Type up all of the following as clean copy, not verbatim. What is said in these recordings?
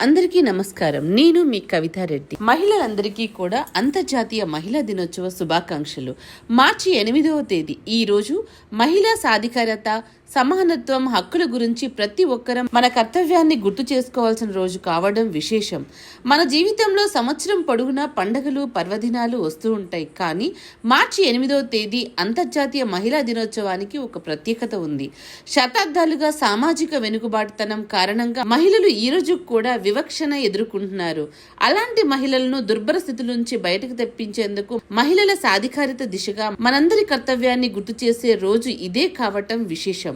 అందరికీ నమస్కారం. నేను మీ కవితారెడ్డి. మహిళలందరికీ కూడా అంతర్జాతీయ మహిళా దినోత్సవ శుభాకాంక్షలు. మార్చి 8వ తేదీ ఈ రోజు మహిళా సాధికారత, సమానత్వం, హక్కుల గురించి ప్రతి ఒక్కరం మన కర్తవ్యాన్ని గుర్తు చేసుకోవాల్సిన రోజు కావడం విశేషం. మన జీవితంలో సంవత్సరం పొడుగునా పండుగలు, పర్వదినాలు వస్తూ ఉంటాయి. కానీ మార్చి 8వ తేదీ అంతర్జాతీయ మహిళా దినోత్సవానికి ఒక ప్రత్యేకత ఉంది. శతాబ్దాలుగా సామాజిక వెనుకబాటుతనం కారణంగా మహిళలు ఈ రోజు కూడా వివక్షణ ఎదుర్కొంటున్నారు. అలాంటి మహిళలను దుర్భర స్థితి నుంచి బయటకు తెప్పించేందుకు మహిళల సాధికారిత దిశగా మనందరి కర్తవ్యాన్ని గుర్తు చేసే రోజు ఇదే కావటం విశేషం.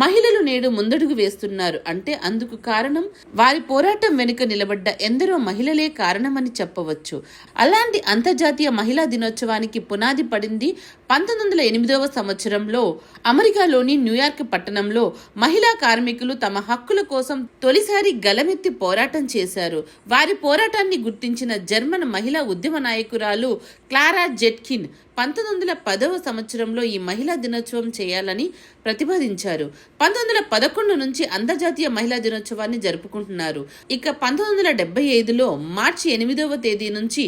మహిళలు నేడు ముందడుగు వేస్తున్నారు అంటే అందుకు కారణం వారి పోరాటం వెనుక నిలబడ్డ ఎందరో మహిళలే కారణమని చెప్పవచ్చు. అలాంటి అంతర్జాతీయ మహిళా దినోత్సవానికి పునాది పడింది 1908వ సంవత్సరంలో అమెరికాలోని న్యూయార్క్ పట్టణంలో మహిళా కార్మికులు తమ హక్కుల కోసం తొలిసారి గలమెత్తి పోరాటం చేశారు. వారి పోరాటాన్ని గుర్తించిన జర్మన్ మహిళా ఉద్యమ నాయకురాలు క్లారా జెట్కిన్ 1910వ సంవత్సరంలో ఈ మహిళా దినోత్సవం చేయాలని ప్రతిపాదించారు. 1911 నుంచి అంతర్జాతీయ మహిళా దినోత్సవాన్ని జరుపుకుంటున్నారు. ఇక 1975లో మార్చి 8వ తేదీ నుంచి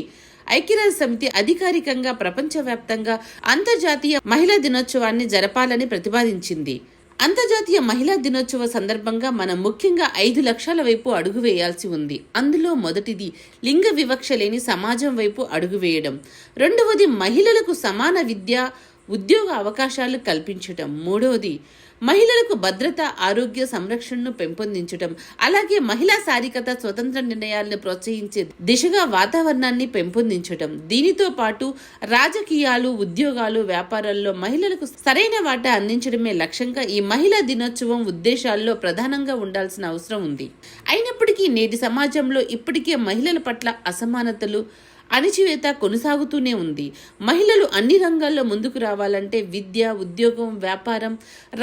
ఐక్యరాజ్య సమితి అధికారికంగా ప్రపంచవ్యాప్తంగా అంతర్జాతీయ మహిళా దినోత్సవాన్ని జరపాలని ప్రతిపాదించింది. అంతర్జాతీయ మహిళా దినోత్సవ సందర్భంగా మనం ముఖ్యంగా 5 లక్ష్యాల వైపు అడుగు వేయాల్సి ఉంది. అందులో మొదటిది లింగ వివక్ష లేని సమాజం వైపు అడుగు వేయడం. రెండవది మహిళలకు సమాన విద్య, ఉద్యోగ అవకాశాలు కల్పించటం. మూడవది మహిళలకు భద్రత, ఆరోగ్య సంరక్షణను పెంపొందించటం. అలాగే మహిళా సాధికారత, స్వతంత్ర నిర్ణయాలను ప్రోత్సహించే దిశగా వాతావరణాన్ని పెంపొందించటం. దీనితో పాటు రాజకీయాలు, ఉద్యోగాలు, వ్యాపారాల్లో మహిళలకు సరైన వాటా అందించడమే లక్ష్యంగా ఈ మహిళా దినోత్సవం ఉద్దేశాల్లో ప్రధానంగా ఉండాల్సిన అవసరం ఉంది. అయినప్పటికీ నేటి సమాజంలో ఇప్పటికే మహిళల పట్ల అసమానతలు, అణిచివేత కొనసాగుతూనే ఉంది. మహిళలు అన్ని రంగాల్లో ముందుకు రావాలంటే విద్య, ఉద్యోగం, వ్యాపారం,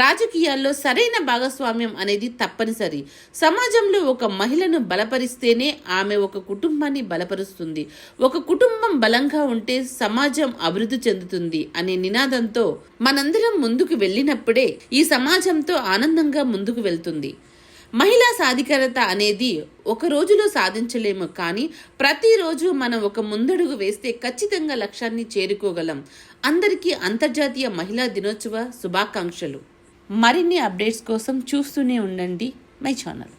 రాజకీయాల్లో సరైన భాగస్వామ్యం అనేది తప్పనిసరి. సమాజంలో ఒక మహిళను బలపరిస్తేనే ఆమె ఒక కుటుంబాన్ని బలపరుస్తుంది. ఒక కుటుంబం బలంగా ఉంటే సమాజం అభివృద్ధి చెందుతుంది అనే నినాదంతో మనందరం ముందుకు వెళ్ళినప్పుడే ఈ సమాజంతో ఆనందంగా ముందుకు వెళ్తుంది. మహిళా సాధికారత అనేది ఒక రోజులో సాధించలేము, కానీ ప్రతిరోజు మనం ఒక ముందడుగు వేస్తే ఖచ్చితంగా లక్ష్యాన్ని చేరుకోగలం. అందరికీ అంతర్జాతీయ మహిళా దినోత్సవ శుభాకాంక్షలు. మరిన్ని అప్డేట్స్ కోసం చూస్తూనే ఉండండి మై ఛానల్.